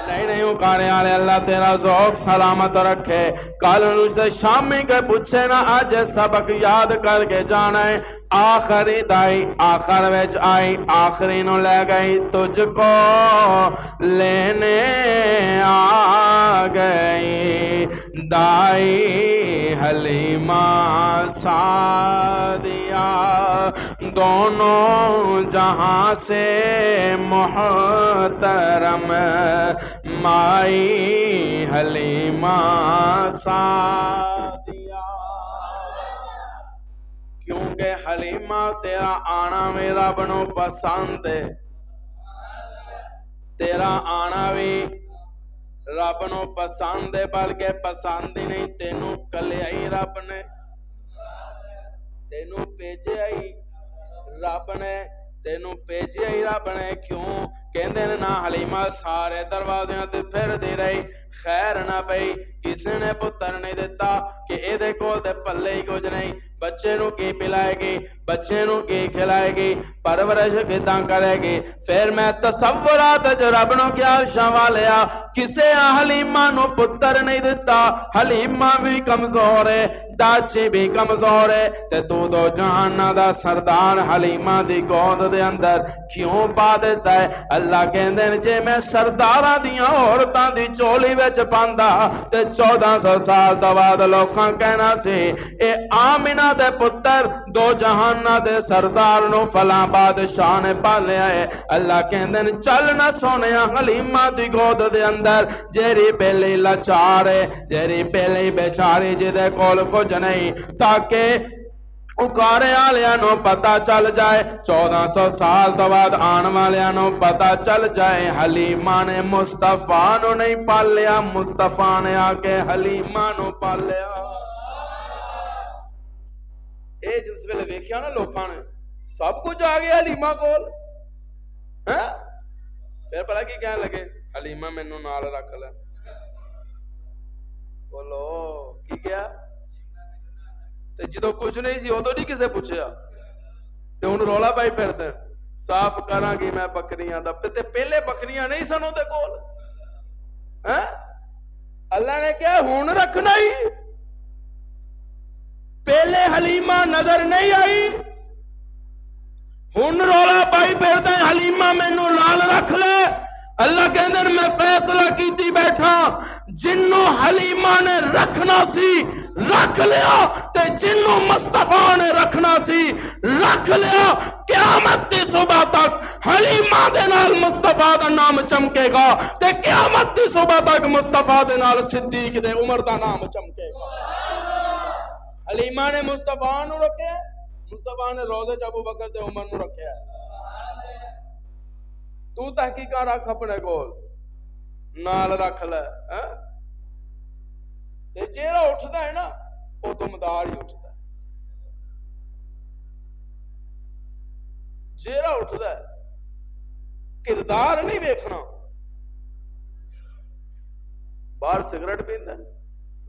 نہیں نہیں اکانے والے اللہ تیرا ذوق سلامت رکھے. کل نشتے شامی کے پوچھے نا آج سبق یاد کر کے جانا ہے. آخری دائی آخر وچ آئی آخری نو لے گئی. تجھ کو لینے آ گئی دائی حلیمہ سعدیہ. دونوں جہاں سے محترم مائی حلیمہ سعدیہ. کیونکہ حلیمہ تیرا آنا بھی رب نو پسند ہے، تیرا آنا بھی رب نو پسند ہے. بلکہ پسند ہی نہیں تینوں کلیا ہی رب نے، تینوں بھیجے ہی رب نے، تینوں بھیجے ہی رب نے. کیوں کہندے نے نا حلیمہ سارے دروازیاں تے پھر دی رہی، خیر نہ پئی، کسی نے پتر نہیں دیتا کہ اے دے کول تے پلے ہی کچھ نہیں. بچے نو کی پلائے گی، بچے نو کی کھلائے گی، پرورش کتاں کرے گی. پھر میں تصورات جو رب نو کیا شوالیا کسے حلیمہ نو پتر نہیں دیتا. حلیمہ بھی کمزور ہے، ڈاچی بھی کمزور ہے، تے تو دو جہانہ دا سردار حلیمہ دی گود دے اندر کیوں پا دیتا ہے؟ اللہ کہندے نے جے میں سرداراں دیاں عورتاں دی چولی وچ پاندا تے 1400 سال تو بعد لوکاں کہنا سی اے آمنہ دے پتر دو جہانہ دے سردار نو فلاں بادشاہ نے پالیا ہے. اللہ کہندے نے چل نہ سونیا حلیمہ دی گود دے اندر جیری پہلی لاچار ہے، جیری پہلی بیچاری جدے کول کچھ نہیں، تاکہ ਉਕਾਰੇ ਵਾਲਿਆਂ ਨੂੰ ਪਤਾ ਚੱਲ ਜਾਏ 1400 ਸਾਲ ਤੋਂ ਬਾਅਦ ਆਉਣ ਵਾਲਿਆਂ ਨੂੰ ਪਤਾ ਚੱਲ ਜਾਏ ਹਲੀਮਾ ਨੇ ਮੁਸਤਫਾ ਨੂੰ ਨਹੀਂ ਪਾਲਿਆ ਮੁਸਤਫਾ ਨੇ ਆ ਕੇ ਹਲੀਮਾ ਨੂੰ ਪਾਲਿਆ। ਇਹ ਜਿਸ ਵੇਲੇ ਵੇਖਿਆ ਨਾ ਲੋਕਾਂ ਨੇ ਸਭ ਕੁਝ ਆ ਗਿਆ ਹਲੀਮਾ ਕੋਲ ਹੈ ਫਿਰ ਪਤਾ ਕੀ ਕਹਿਣ ਲੱਗੇ ਹਲੀਮਾ ਮੈਨੂੰ ਨਾਲ ਰੱਖ ਲੈ। ਬੋਲੋ ਕੀ ਕਿਹਾ? ਤੇ ਜਦੋਂ ਕੁਝ ਨਹੀਂ ਸੀ ਉਦੋਂ ਨਹੀਂ ਕਿਸੇ ਪੁੱਛਿਆ ਤੇ ਹੁਣ ਰੌਲਾ ਪਾਈ ਫਿਰਦੇ ਸਾਫ਼ ਕਰਾਂਗੀ ਮੈਂ ਬੱਕਰੀਆਂ ਦਾ ਤੇ ਪਹਿਲੇ ਬੱਕਰੀਆਂ ਨਹੀਂ ਸਨ ਉਹਦੇ ਕੋਲ ਹੈ। ਅੱਲਾ ਨੇ ਕਿਹਾ ਹੁਣ ਰੱਖਣਾ ਹੀ ਪਹਿਲੇ ਹਲੀਮਾ ਨਜ਼ਰ ਨਹੀਂ ਆਈ ਹੁਣ ਰੌਲਾ ਪਾਈ ਫਿਰਦਾ ਹਲੀਮਾ ਮੈਨੂੰ ਨਾਲ ਰੱਖ ਲੈ। ਅੱਲਾ ਕਹਿੰਦੇ ਨੇ ਮੈਂ ਫੈਸਲਾ ਕੀਤੀ ਬੈਠਾ ਜਿੰਨੂੰ ਹਲੀਮਾ ਨੇ ਰੱਖਣਾ ਸੀ ਰੱਖ ਲਿਆ ਤੇ ਜਿੰਨੂੰ ਮੁਸਤਫਾ ਨੇ ਰੱਖਣਾ ਸੀ ਰੱਖ ਲਿਆ। ਕਿਆਮਤ ਦੀ ਸੁਬਹ ਤੱਕ ਹਲੀਮਾ ਦੇ ਨਾਲ ਮੁਸਤਫਾ ਦਾ ਨਾਮ ਚਮਕੇਗਾ ਤੇ ਕਿਆਮਤ ਦੀ ਸੁਬਹ ਤੱਕ ਮੁਸਤਫਾ ਦੇ ਨਾਲ ਸਿੱਦੀਕ ਤੇ ਉਮਰ ਦਾ ਨਾਮ ਚਮਕੇਗਾ। ਹਲੀਮਾ ਨੇ ਮੁਸਤਫਾ ਨੂੰ ਰੱਖਿਆ ਮੁਸਤਫਾ ਨੇ ਰੋਜ਼ੇ ਚ ਅਬੂ ਬਕਰ ਤੇ ਉਮਰ ਨੂੰ ਰੱਖਿਆ। ਤੂੰ ਤਹਿਕੀਕਾਂ ਰੱਖ ਆਪਣੇ ਕੋਲ ਨਾਲ ਰੱਖ ਲੈ ਤੇ ਜਿਹੜਾ ਉੱਠਦਾ ਹੈ ਨਾ ਉਹ ਤੁਮਦਾਰ ਹੀ ਉੱਠਦਾ ਜਿਹੜਾ ਉੱਠਦਾ ਕਿਰਦਾਰ ਨਹੀਂ ਵੇਖਣਾ। ਬਾਹਰ ਸਿਗਰਟ ਪੀਂਦਾ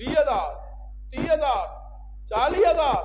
20,000 30,000 40,000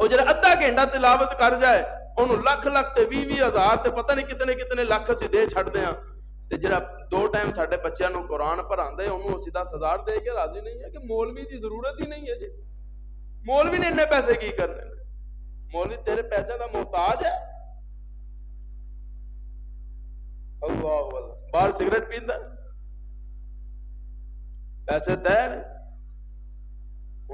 ਉਹ ਜਿਹੜਾ ਅੱਧਾ ਘੰਟਾ ਤਿਲਾਵਤ ਕਰ ਜਾਏ ਉਹਨੂੰ ਲੱਖ ਲੱਖ ਤੇ 20,000 ਤੇ ਪਤਾ ਨਹੀਂ ਕਿਤਨੇ ਕਿਤਨੇ ਲੱਖ ਅਸੀਂ ਦੇ ਛੱਡਦੇ ਆ ਤੇ ਜਿਹੜਾ 2 ਟਾਈਮ ਸਾਡੇ ਬੱਚਿਆਂ ਨੂੰ ਕੁਰਾਨ ਪੜ੍ਹਾਉਂਦੇ ਉਹਨੂੰ ਅਸੀਂ 10,000 ਦੇ ਕੇ ਰਾਜ਼ੀ ਨਹੀਂ ਹੈ ਕਿ ਮੌਲਵੀ ਦੀ ਜ਼ਰੂਰਤ ਹੀ ਨਹੀਂ ਹੈ ਜੀ। ਮੌਲਵੀ ਨੇ ਇੰਨੇ ਪੈਸੇ ਕੀ ਕਰਨੇ ਨੇ? ਮੌਲਵੀ ਤੇਰੇ ਪੈਸੇ ਦਾ ਮੁਹਤਾਜ ਹੈ। ਅੱਲਾਹੁ ਅੱਲਾਹ ਬਾਹਰ ਸਿਗਰਟ ਪੀਂਦਾ ਪੈਸੇ ਤੈਅ ਨੇ।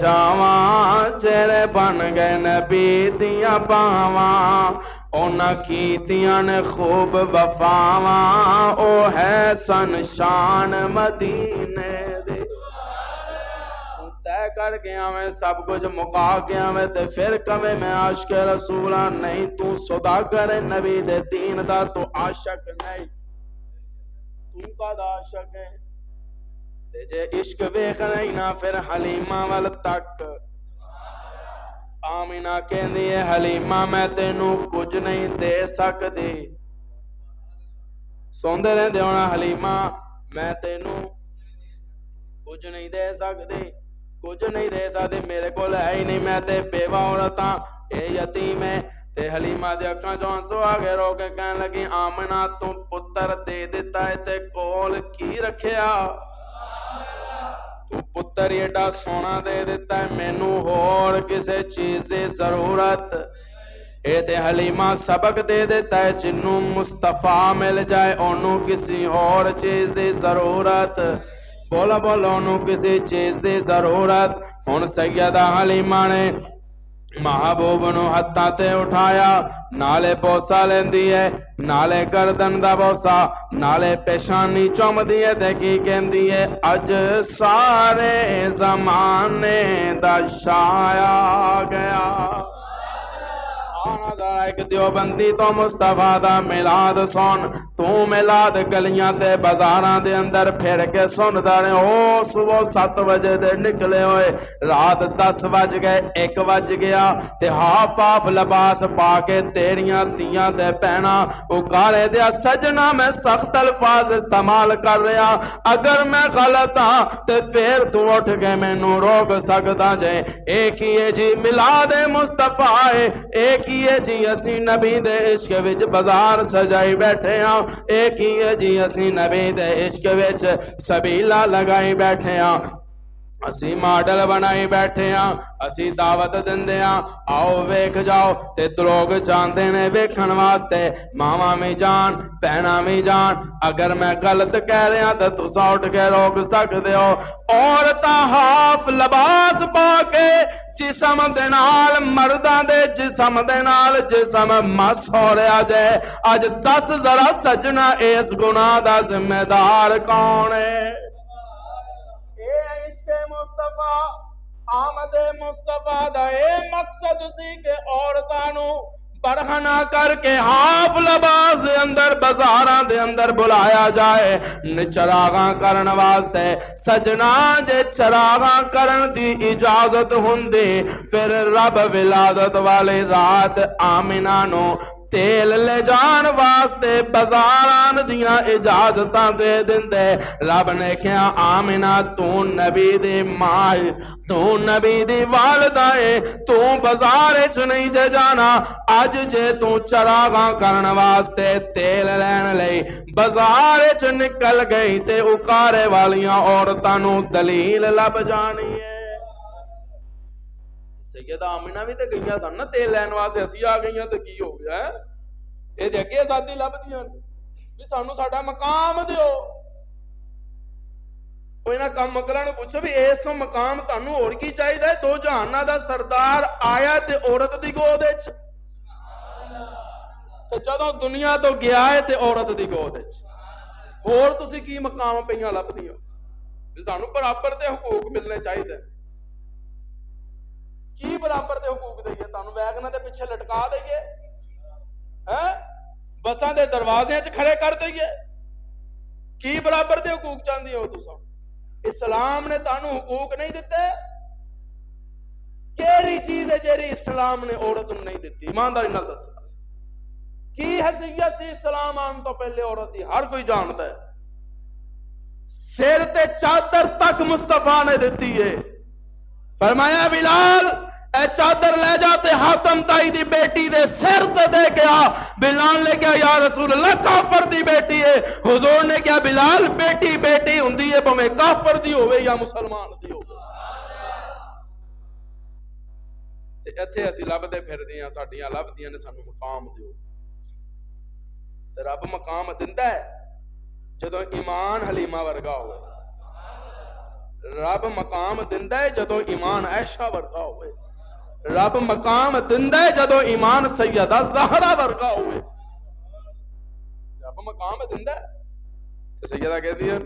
جاواں چہرے بن گئے نبی دیاں باواں اونا کیتیاں نے خوب وفاواں او ہے سن شان مدینے دے تے کر گیا میں سب کچھ مکا گیا میں تے پھر کبھی میں عاشق رسولہ نہیں تو صداقت نبی دے دین دا تو عاشق نہیں تو کا دا عاشق ہے جے عشق ویکھ نہیں نا پھر حلیمہ ول تک آمینہ کہندی ہے حلیمہ میں تینوں کچھ نہیں دے سکدی سوندے رہندے ہونا حلیمہ میں تینوں کچھ نہیں دے سکدی کچھ نہیں دے سکدی میرے کول ہے ہی نہیں میں تے بیوہ عورتاں اے یتیم ہے تے حلیمہ دے اکھاں چوں آنسو آ گئے رو کے کہن لگی آمنہ تم پتر دے دیتا ہے تے کول کی رکھیا تو پتر ایڈا سونا دے دیتا ہے مینوں ہور کسے چیز دی ضرورت اے تے حلیمہ سبق دے دیتا ہے جنوں مصطفیٰ مل جائے انہوں کسی اور چیز دی ضرورت بولا بولا انہوں کسی چیز دی ضرورت ہن سیدہ حلیمہ نے محبوب نو ہتھاں تے اٹھایا نالے بوسا لیندی ہے نالے گردن دا بوسا نالے پیشانی چوم دیئے تے کی کہندی ہے اج سارے زمانے دا شایا گیا ایک دیوبندی تو مصطفیٰ دا میلاد سن تو میلاد گلیاں تے بازاراں دے اندر پھر کے سن دارے او صبح 7 بجے دے نکلے ہوئے رات 10 بج گئے 1 بج گیا تے ہاف لباس پا کے تیریاں تیاں تے پہنا اکارے دیا سجنا میں سخت الفاظ استعمال کر رہا اگر میں غلط ہاں تے پھر تو اٹھ کے میں نو روک سکتا جے ایک ہی ہے جی میلاد مصطفیٰ ہے ایک ہی ہے جی اسی نبی دے عشق وچ بازار سجائی بیٹھے ہاں ایک ہی ہے جی اسی نبی دے عشق وچ سبیلا لگائی بیٹھے ہاں اسی ماڈل بنائی بیٹھے ہاں اسی دعوت دندے ہاں آؤ ویکھ جاؤ تے لوگ جاندے نے ویکھن واسطے ماما می جان پہنا می جان اگر میں غلط کہہ رہا تے تساں اٹھ کے روک سکدے ہو عورتاں ہاف لباس پا کے جسم دے نال مرداں دے جسم دے نال جسم مس ہو رہا جے اج 10 ذرا سجنا اس گناہ دا ذمہ دار کون ہے مصطفیٰ آمد مصطفیٰ دا اے مقصد سی کہ عورتانوں برہنہ کر کے ہاف لباس دے اندر بازاراں دے اندر بلایا جائے چراغاں کرن واسطے سجنا جے چراغاں کرن دی اجازت ہوندی پھر رب ولادت والی رات آمنہ نو تیل لے جان واسطے بازاران دیاں اجازتاں دے دندے رب نے کہا آمنہ تو نبی دی ماں تو نبی دی والدہ ہے تو بازارچ نہیں جے جانا اج جے تو چراغاں کرن واسطے تیل لین لئی بازارچ نکل گئی تے اکارے والیاں عورتاں نو دلیل لب جانی ہے سیدہ آمنہ بھی تے گئیاں سن نا تیل لین واسطے اسی آ گئیاں تے کی ہو گیا ہے اے دے اگے آزادی لب دیاں بھی سانو ساڈا مقام دیو کوئی نہ کم مکلا نو پوچھو بھی اس تو مقام تانوں اور کی چاہیے دو جہاناں دا سردار آیا تے عورت دی گود وچ تے جدوں دنیا تو گیا ہے تے عورت دی گود وچ ہور تسی کی مقام پئیاں لبدی ہو بھی سانو برابر تے حقوق ملنے چاہیے کی برابر دے حقوق دئیے تانوں ویگناں دے پیچھے لٹکا دئیے بساں دے دروازے چ کھڑے کر دئیے کی برابر دے حقوق چاہندی ہو تساں اسلام نے تانوں حقوق نہیں دیتے کیڑی چیز ہے جیڑی اسلام نے عورت نوں نہیں دیتی ایمانداری نال دس کی حیثیت سی اسلام آن تو پہلے عورت دی ہر کوئی جانتا ہے سر تے چادر تک مصطفیٰ نے دیتی ہے فرمایا بلال اے چادر لے جاتے حاتم تائی دی بیٹی دے سر تے دے گیا بلال نے کہا یا رسول اللہ کافر دی بیٹی ہے حضور نے کہا بلال بیٹی بیٹی ہوندی ہے بھویں کافر دی ہوئے یا مسلمان دی ہوئے تے ایتھے اسی لبدے پھردے ہاں ساڈیاں لبدیاں نے سانو مقام دیو تے رب مقام دیندا ہے جدوں ایمان حلیمہ ورگا ہوئے رب مقام دیندا ہے جدوں ایمان عائشہ ورگا ہوئے، رب مقام دیندا ہے جدوں ایمان سیدہ زہرا ورگا ہوئے، رب مقام دیندا ہے۔ تے سیدہ کہدی ہے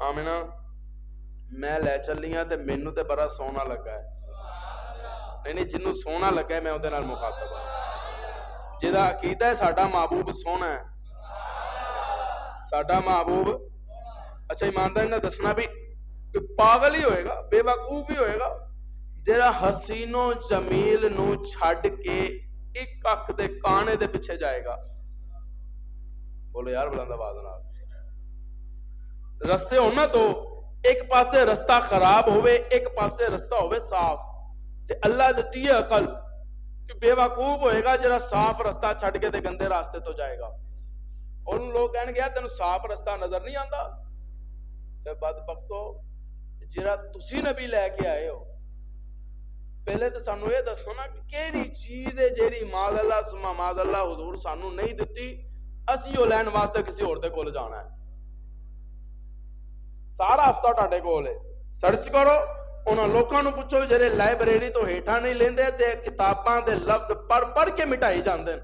آمنہ میں لے چلی ہاں تے مینوں تے بڑا سونا لگا ہے، نہیں جنوں سونا لگا ہے میں اودے نال مخاطب ہاں، جہدا عقیدہ ہے ساڈا محبوب سونا ہے، ساڈا محبوب اچھا ایمانداری نال دسنا بھی پاگل ہی ہوئے گا، بے وقوف ہی ہوئے گا جہاں حسین و جمیل نو چھڈ کے ایک اکھ دے کانے دے پیچھے جائے گا۔ بولو یار بلند آواز نال، رستے ہونا تو ایک پاسے رستہ خراب ہوئے ایک پاسے رستہ ہوئے صاف، تے اللہ دیتی ہے عقل کہ بے وقوف ہوئے گا جہاں صاف رستہ چھڈ کے تے گندے راستے تو جائے گا، اور لوگ کہن گے تینوں صاف رستہ نظر نہیں آندا، تے بدبختو جہاں تسی نبی لے کے آئے ہو پہلے تو سانو یہ دسو نا کہ کیڑی چیز ہے جیڑی معاذ اللہ سما معاذ اللہ حضور سانو نہیں دتی، اسی وہ لین واسطے کسی اور دے کول جانا ہے۔ سارا ہفتہ تہاڈے کول ہے، سرچ کرو انہاں لوکاں نوں پوچھو جڑے لائبریری تو ہیٹھاں نہیں لیندے تے کتاباں دے لفظ پڑھ کے مٹائی جاندے نے،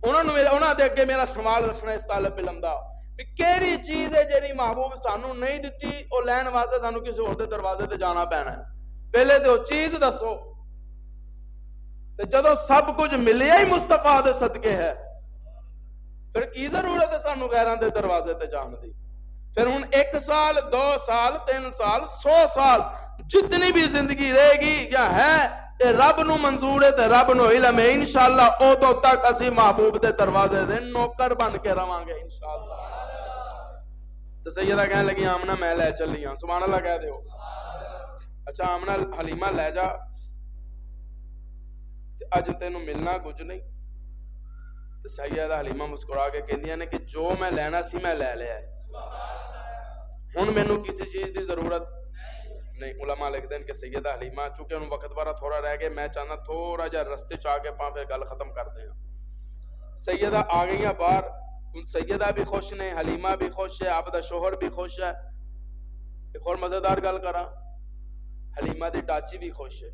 انہاں دے اگے میرا سوال رکھنا اس طالب علم دا کہ کیڑی چیز ہے جیڑی محبوب سانو نہیں دتی او لین واسطے سانو کسی اور دے دروازے تے جانا پینا ہے، پہلے تو چیز دسو، تے جدوں سب کچھ ملیا ہی مصطفیٰ دے صدقے ہے پھر کی ضرورت ہے سانو غیراں دے دروازے تے جان دی؟ پھر ہن 1 سال 2 سال 3 سال 100 سال جتنی بھی زندگی رہے گی یا ہے تے رب نو منظور ہے تے رب نو علم ہے، انشاءاللہ ادو تک اسی محبوب دے دروازے دے نوکر بن کے رواں گے انشاءاللہ۔ تے سیدہ کہنے لگی آمنہ میں لے چلی ہاں، سبحان اللہ کہہ دیو۔ اچھا آمنہ حلیمہ لے جا تے اج تینوں ملنا کچھ نہیں، تے سیدہ حلیمہ مسکرا کے کہندیاں نے کہ جو میں لینا سی میں لے لیا ہے، ہن مینوں کسی چیز دی ضرورت نہیں۔ علماء لکھتے ہیں کہ سیدہ حلیمہ چونکہ ان وقت بارا تھوڑا رہ گئے، میں چاہنا تھوڑا جا رستے چاہ کے پاں پھر گل ختم کر دیں۔ سیدہ آ گئیاں باہر، سیدہ بھی خوش نے، حلیمہ بھی خوش ہے، آپ دا شوہر بھی خوش ہے۔ ایک اور مزیدار گل کراں، حلیمہ دی ڈاچی بھی خوش ہے۔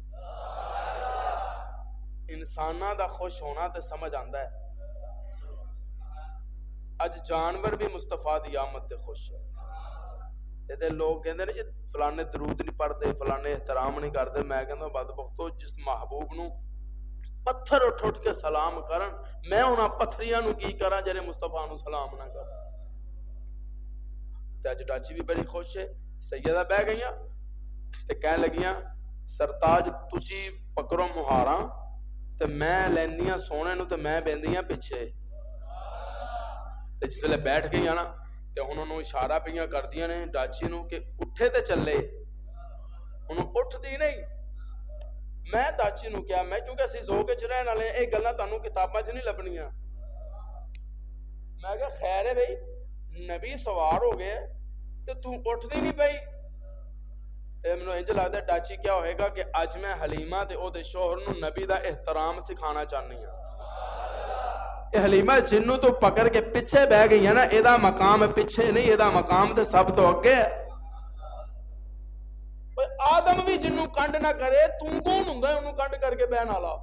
انساناں دا خوش ہونا تے سمجھ آندا ہے، اج جانور بھی مصطفیٰ دی آمد تے خوش ہے۔ تے لوگ کہندے نے جی فلانے درود نہیں پڑھتے، فلانے احترام نہیں کرتے، میں کہندا بدبختو جس محبوب نو پتھر اٹھ کے سلام کرن، میں انہاں پتھریاں نو کی کراں جڑے مصطفیٰ نو سلام نہ کرن؟ تے اج ڈاچی بھی بڑی خوش ہے۔ سیدہ بہ گئیاں تے کہن لگیاں سرتاج تسی پکڑو مہاراں تے میں لیندیاں سونے نو تے میں بیندیاں پیچھے، تے جس ویلے بیٹھ گئیاں نا تے ہن انہوں اشارہ پہ کردیاں نے ڈاچی نو کہ اٹھے تے چلے، انہوں اٹھ دی نہیں۔ میں ڈاچی نو کیا میں چونکہ اسی ذوق وچ رہن والے اے گلاں تانوں کتاباں 'چ نہیں لبنیاں، میں کہا خیر ہے بھئی نبی سوار ہو گئے تے تو اٹھ دی نہیں پئی؟ تے مینوں انج لگدا ہے ڈاچی کیا ہوئے گا کہ اج میں حلیمہ تے او دے شوہر نو نبی دا احترام سکھانا چاہنی ہاں۔ حلیمہ جنوں تو پکڑ کے پیچھے بہ گئی ہے نا، ایدا مقام پیچھے نہیں، ایدا مقام تے سب تو اگے ہے۔ آدم بھی جنوں کنڈ نہ کرے تو کون ہوندا ہے انہوں کنڈ کر کے بہن والا؟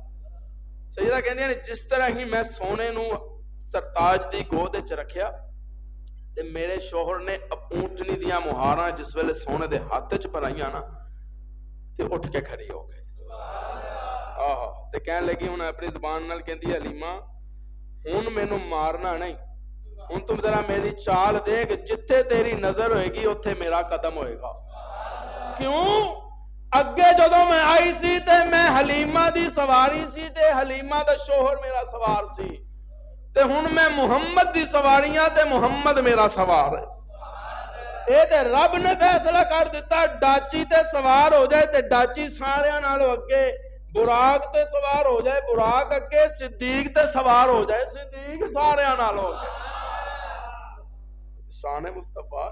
سیدہ کہندی نے جس طرح ہی میں سونے نو سرتاج دی گود وچ رکھیا تے میرے شوہر نے اونٹنی دیاں مہاراں جس ویلے سونے دے ہاتھ وچ پرائیاں نا تے اٹھ کے کھڑی ہو گئے۔ تے کہن لگی ہن اپنی زبان نال کہندی حلیمہ ہن مینوں مارنا نہیں، ہن تم ذرا میری چال دیکھ، جتھے تیری نظر ہوئے گی اتھے میرا قدم ہوئے گا۔ کیوں؟ اگے جدوں میں آئی سی تے میں حلیمہ دی سواری سی تے حلیمہ دا شوہر میرا سوار سی، تے ہن میں محمد دی سواریاں تے محمد میرا سوار ہے۔ اے تے رب نے فیصلہ کر دیتا ڈاچی تے سوار ہو جائے تے ڈاچی ساریاں نالوں اگے، براق تے سوار ہو جائے براق اگے، صدیق تے سوار ہو جائے صدیق ساریاں نالوں اگے۔ شان مصطفیٰ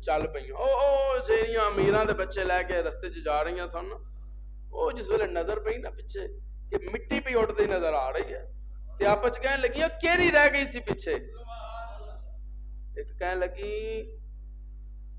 چل پئی جہاں امیراں دے بچے لے کے رستے چ جا رہی سن، وہ جس ویلے نظر پئی نا پیچھے کہ مٹی پہ اٹھتی نظر آ رہی ہے تے آپس چ کہن لگی کیڑی رہ گئی سی پیچھے؟ ایک کہن لگی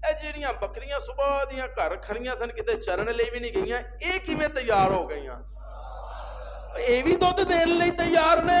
ਇਹ ਜਿਹੜੀਆਂ ਬੱਕਰੀਆਂ ਸੁਬਾਹ ਦੀਆਂ ਘਰ ਖੜੀਆਂ ਸਨ, ਕਿਤੇ ਚਰਨ ਲਈ ਵੀ ਨਹੀਂ ਗਈਆਂ, ਇਹ ਕਿਵੇਂ ਤਿਆਰ ਹੋ ਗਈਆਂ? ਇਹ ਵੀ ਦੁੱਧ ਦੇਣ ਲਈ ਤਿਆਰ ਨੇ।